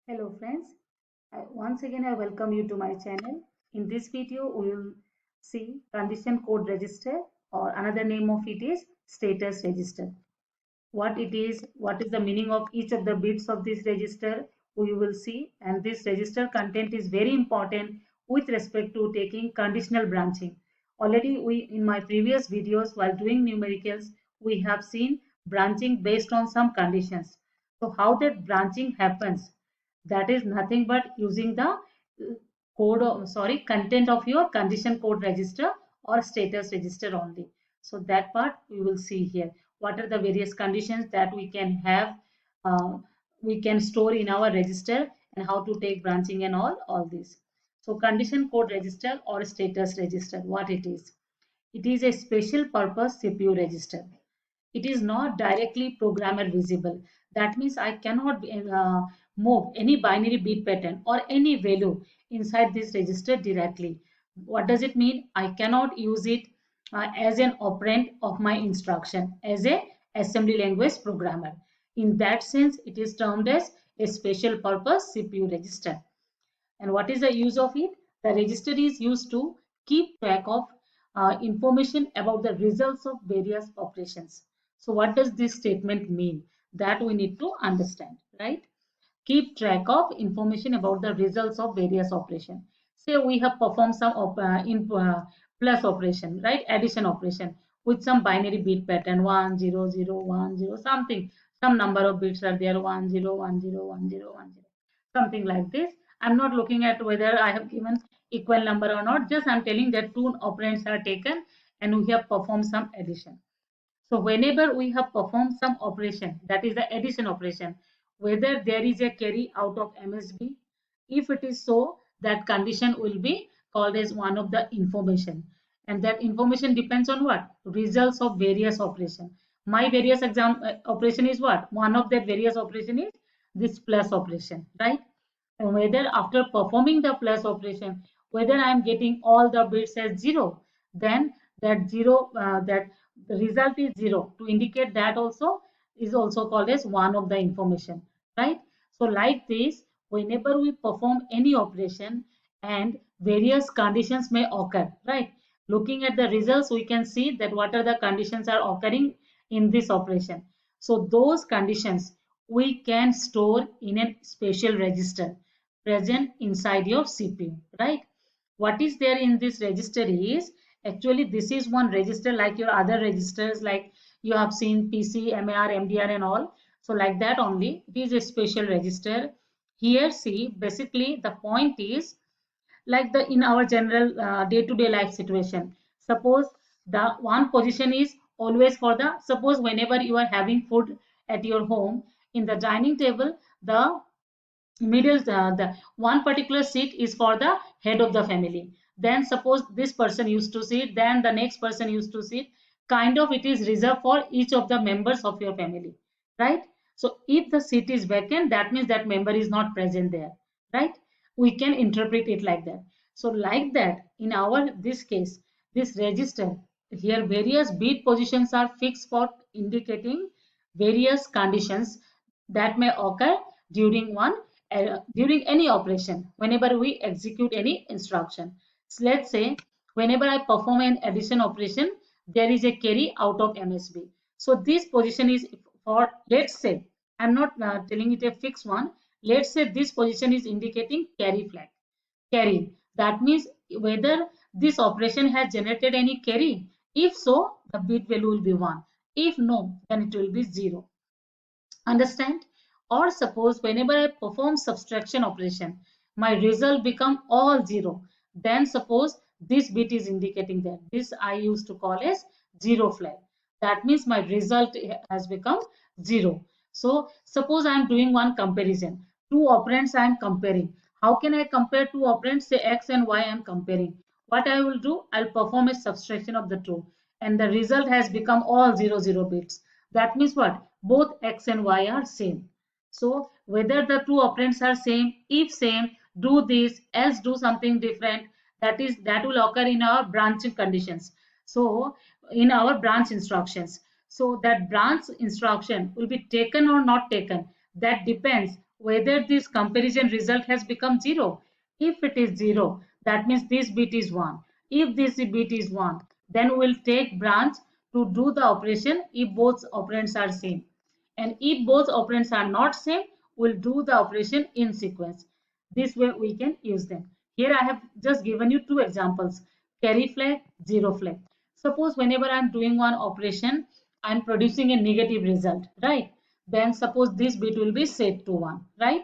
Hello friends, once again I welcome you to my channel. In this video we will see condition code register, or another name of it is status register. What it is, what is the meaning of each of the bits of this register, we will see, and this register content is very important with respect to taking conditional branching. Already we in my previous videos while doing numericals we have seen branching based on some conditions. So how that branching happens, that is nothing but using the content of your condition code register or status register only. So that part we will see here. What are the various conditions that we can have, uh, we can store in our register, and how to take branching and all this. So condition code register or status register, what it is? It is a special purpose CPU register. It is not directly programmer visible. That means I cannot move any binary bit pattern or any value inside this register directly. What does it mean? I cannot use it as an operand of my instruction as a assembly language programmer. In that sense, it is termed as a special purpose CPU register. And what is the use of it? The register is used to keep track of information about the results of various operations. So what does this statement mean? That we need to understand, right? Keep track of information about the results of various operations. Say we have performed some plus operation, right? Addition operation with some binary bit pattern 1 0 0 1 0 something. Some number of bits are there 1 0 1 0 1 0 1 0 something like this. I'm not looking at whether I have given equal number or not. Just I'm telling that two operands are taken and we have performed some addition. So whenever we have performed some operation, that is the addition operation, whether there is a carry out of MSB, if it is so, that condition will be called as one of the information. And that information depends on what? Results of various operation. My various operation is what? One of that various operation is this plus operation, right? And whether after performing the plus operation, whether I am getting all the bits as 0, then that the result is 0. To indicate that also is also called as one of the information, right? So like this, whenever we perform any operation and various conditions may occur, right? Looking at the results, we can see that what are the conditions are occurring in this operation. So those conditions we can store in a special register present inside your CPU, right? What is there in this register is, actually this is one register like your other registers, like you have seen PC, MAR, MDR and all. So like that only, it is a special register. Here see, basically the point is like the in our general day-to-day life situation. Suppose the one position is always for the, suppose whenever you are having food at your home, in the dining table, the middle the one particular seat is for the head of the family. Then suppose this person used to sit, then the next person used to sit, kind of it is reserved for each of the members of your family, right? So if the seat is vacant, that means that member is not present there, right? We can interpret it like that. So like that, in our this case, this register, here various bit positions are fixed for indicating various conditions that may occur during during any operation whenever we execute any instruction. So let's say whenever I perform an addition operation, there is a carry out of MSB. So this position is for, let's say, I'm not telling it a fixed one. Let's say this position is indicating carry flag. Carry. That means whether this operation has generated any carry. If so, the bit value will be 1. If no, then it will be 0. Understand? Or suppose whenever I perform subtraction operation, my result become all 0. Then suppose this bit is indicating that. This I used to call as 0 flag. That means my result has become 0. So suppose I am doing one comparison. Two operands I am comparing. How can I compare two operands? Say x and y I am comparing. What I will do? I'll perform a subtraction of the two. And the result has become all 0 bits. That means what? Both x and y are same. So whether the two operands are same, if same, do this, else do something different. That will occur in our branching conditions. So in our branch instructions. So that branch instruction will be taken or not taken. That depends whether this comparison result has become 0. If it is 0, that means this bit is 1. If this bit is 1, then we'll take branch to do the operation if both operands are same. And if both operands are not same, we'll do the operation in sequence. This way we can use them. Here I have just given you two examples, carry flag, zero flag. Suppose whenever I'm doing one operation, I'm producing a negative result, right? Then suppose this bit will be set to 1, right?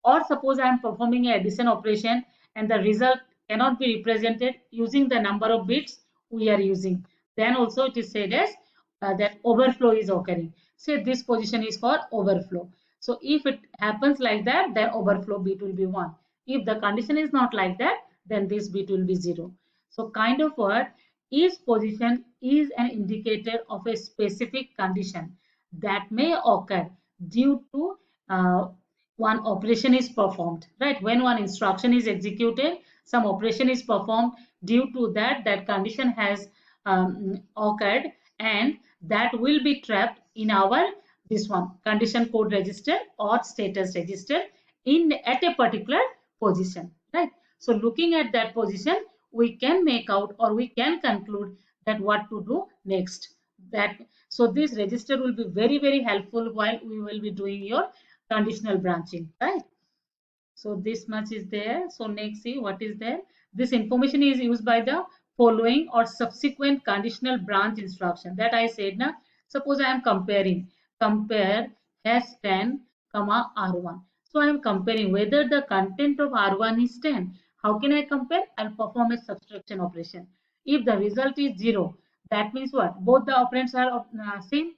Or suppose I am performing a addition operation and the result cannot be represented using the number of bits we are using. Then also it is said as that overflow is occurring. Say this position is for overflow. So if it happens like that, then overflow bit will be 1. If the condition is not like that, then this bit will be 0. So kind of what each position is an indicator of a specific condition that may occur due to one operation is performed, right? When one instruction is executed, some operation is performed. Due to that, that condition has occurred, and that will be trapped in our this one condition code register or status register in at a particular position, right? So looking at that position, we can make out or we can conclude that what to do next. That so this register will be very helpful while we will be doing your conditional branching, right? So this much is there. So next, see what is there. This information is used by the following or subsequent conditional branch instruction that I said now. Suppose I am comparing, compare has 10 comma R1. So I am comparing whether the content of R1 is 10. How can I compare? I'll perform a subtraction operation. If the result is 0, that means what? Both the operands are same.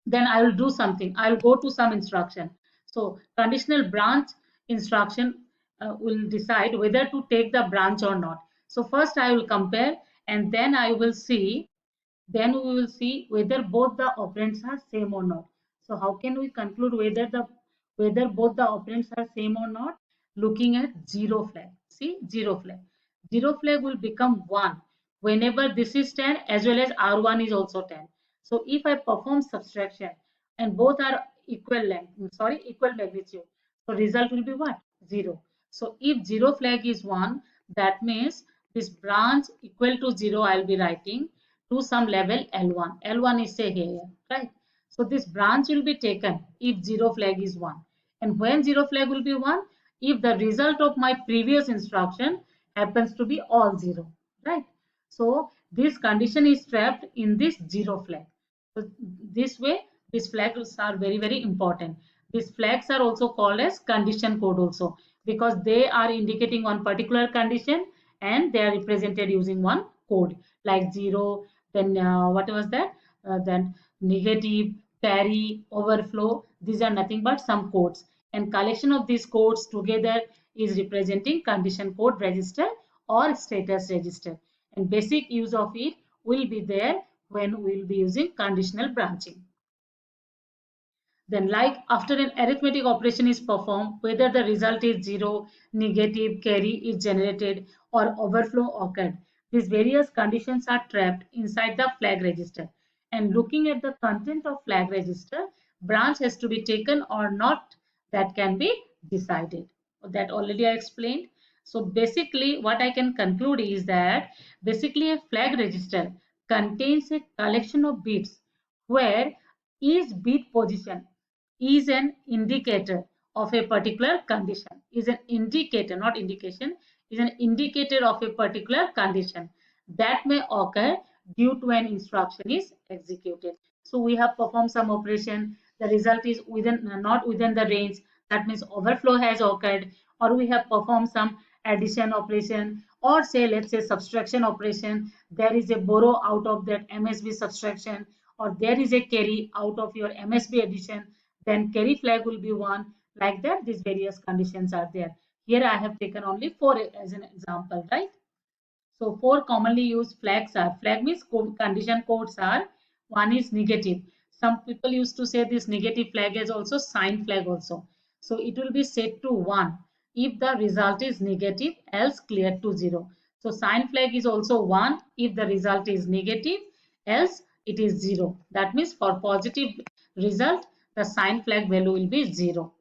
Then I will do something. I will go to some instruction. So conditional branch instruction will decide whether to take the branch or not. So first I will compare and then I will see, then we will see whether both the operands are same or not. So how can we conclude whether both the operands are same or not? Looking at zero flag. See, zero flag. Zero flag will become 1 whenever this is 10 as well as R1 is also 10. So if I perform subtraction and both are equal length, equal magnitude, so result will be what? 0. So if zero flag is 1, that means this branch equal to 0 I'll be writing to some level L1. L1 is say here, right? So this branch will be taken if zero flag is 1. And when zero flag will be 1, if the result of my previous instruction happens to be all 0, right? So this condition is trapped in this zero flag. So this way, these flags are very important. These flags are also called as condition code also because they are indicating one particular condition and they are represented using one code like 0, then what was that? Then negative, carry, overflow. These are nothing but some codes. And collection of these codes together is representing condition code register or status register. And basic use of it will be there when we will be using conditional branching. Then like after an arithmetic operation is performed, whether the result is 0, negative, carry is generated or overflow occurred, these various conditions are trapped inside the flag register. And looking at the content of flag register, branch has to be taken or not, that can be decided. That already I explained. So basically what I can conclude is that basically a flag register contains a collection of bits where each bit position is an indicator of a particular condition, is an indicator, not indication, is an indicator of a particular condition that may occur due to an instruction is executed. So we have performed some operation, the result is within not within the range, that means overflow has occurred, or we have performed some addition operation, or say let's say subtraction operation, there is a borrow out of that MSB subtraction, or there is a carry out of your MSB addition, then carry flag will be 1. Like that, these various conditions are there. Here I have taken only 4 as an example, right? So 4 commonly used flags are, flag means condition codes are, one is negative. Some people used to say this negative flag is also sign flag also. So it will be set to 1 if the result is negative, else cleared to 0. So sign flag is also 1 if the result is negative, else it is 0. That means for positive result, the sign flag value will be 0.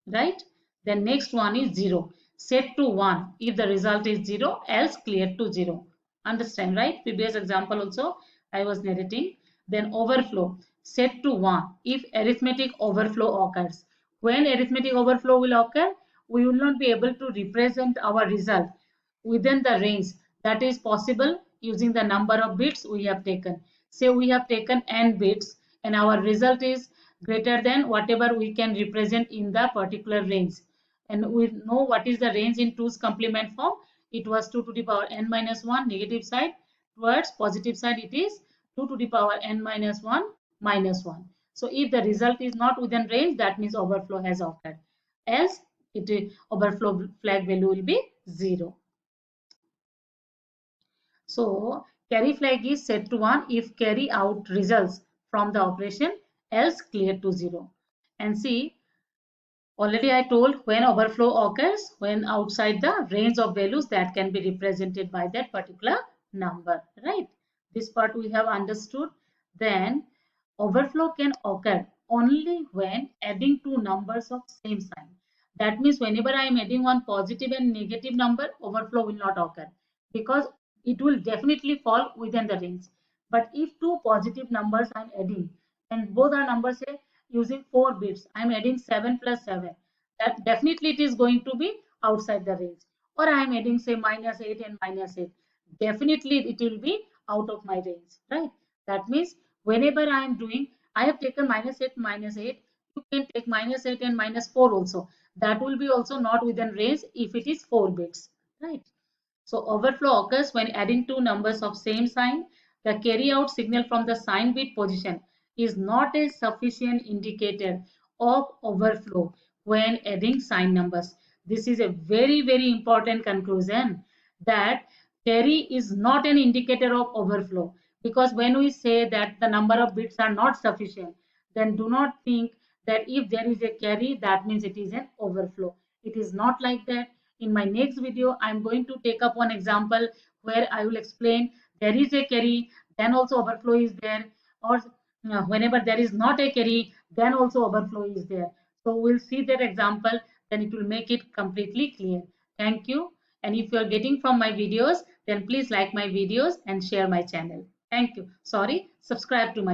right? Then next one is 0. Set to 1 if the result is 0, else clear to 0. Understand, right? Previous example also I was narrating. Then overflow. Set to 1 if arithmetic overflow occurs. When arithmetic overflow will occur, we will not be able to represent our result within the range that is possible using the number of bits we have taken. Say we have taken n bits and our result is greater than whatever we can represent in the particular range. And we know what is the range in 2's complement form. It was 2 to the power n minus 1 negative side, towards positive side it is 2 to the power n minus 1 minus 1. So if the result is not within range, that means overflow has occurred. Else overflow flag value will be 0. So carry flag is set to 1 if carry out results from the operation, else clear to 0. And see, already I told when overflow occurs, when outside the range of values that can be represented by that particular number, right? This part we have understood. Then overflow can occur only when adding two numbers of same sign. That means whenever I am adding one positive and negative number, overflow will not occur because it will definitely fall within the range. But if two positive numbers I am adding and both are numbers say using 4 bits, I am adding 7 plus 7, that definitely it is going to be outside the range. Or I am adding say minus 8 and minus 8, definitely it will be out of my range, right? That means whenever I am doing, I have taken minus 8, you can take minus 8 and minus 4 also. That will be also not within range if it is 4 bits, right? So overflow occurs when adding two numbers of same sign. The carry out signal from the sign bit position is not a sufficient indicator of overflow when adding sign numbers. This is a very, very important conclusion, that carry is not an indicator of overflow, because when we say that the number of bits are not sufficient, then do not think that if there is a carry, that means it is an overflow. It is not like that. In my next video, I'm going to take up one example where I will explain there is a carry, then also overflow is there, or whenever there is not a carry, then also overflow is there. So we'll see that example, then it will make it completely clear. Thank you. And if you are getting from my videos, then please like my videos and share my channel. Thank you. Sorry, subscribe to my